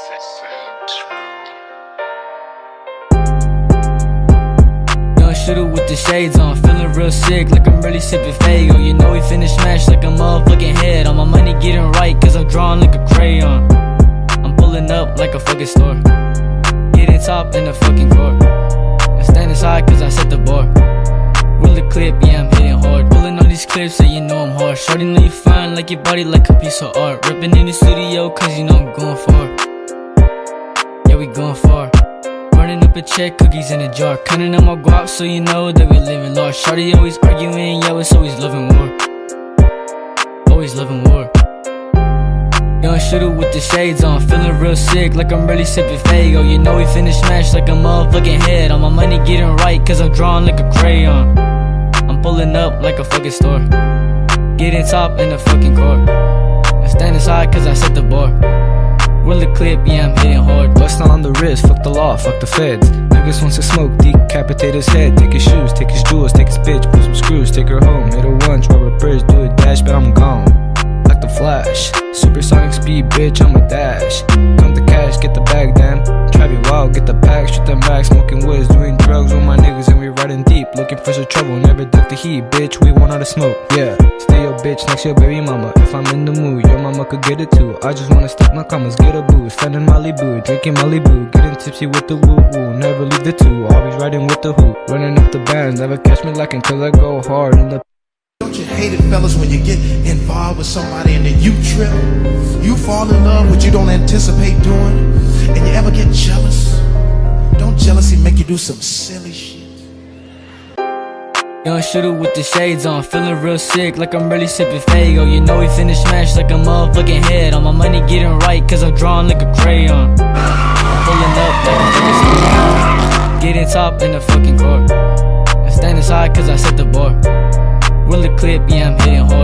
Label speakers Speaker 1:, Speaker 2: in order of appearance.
Speaker 1: Young shooter with the shades on, feeling real sick, like I'm really sipping Fago. You know we finna smash like a motherfucking head. On my money getting right, cause I'm drawing like a crayon. I'm pulling up like a fucking store, getting top in the fucking court. And standing side cause I set the bar. Roll the clip, yeah I'm hitting hard. Pulling all these clips so you know I'm hard. Shorty know you fine like your body like a piece of art. Ripping in the studio cause you know I'm going far. Yeah we going far. Running up a check, cookies in a jar. Counting on my guap so you know that we living large. Shorty always arguing, yo it's always loving war. Always loving war. Young shooter with the shades on, feeling real sick, like I'm really sipping Fago. You know we finna smash like a motherfucking head. On my money getting right, cause I'm drawing like a crayon. I'm pulling up like a fucking store, getting top in the fucking court. And standing side cause I set the bar. Roll the clip, yeah I'm hitting hard.
Speaker 2: Bust on the wrist, fuck the law, fuck the feds. Niggas wants to smoke, decapitate his head. Take his shoes, take his jewels, take his bitch, put some screws, take her home. Hit her once, rubber bridge, do a dash, but I'm gone. Like the Flash, supersonic speed, bitch, I'm a dash. Count the cash, get the bag, damn. Try be wild, get the pack, shoot them back. Smoking woods, doing drugs with my niggas, and we riding deep. Looking for some trouble, never duck the heat, bitch, we want all the smoke. Yeah, stay your bitch next to your baby mama. If I'm in the mood, your mama could get it too. I just wanna stack my commas, get a boost. Standing Malibu, drinking Malibu. Getting tipsy with the woo woo, never leave the two. Always riding with the hoop, running up the bands. Never catch me lacking cause I go hard in the.
Speaker 3: Don't you hate it, fellas, when you get involved with somebody and then you trip? You fall in love what you don't anticipate doing, and you ever get jealous? Don't jealousy make you do some silly shit?
Speaker 1: Young shooter with the shades on, feeling real sick, like I'm really sipping Fago. You know we finna smash like a motherfucking head. On my money getting right, cause I'm drawing like a crayon. I'm pulling up like a fucking store, getting top in the fucking court. And standing side cause I set the bar. Roll the clip, yeah I'm hitting hard.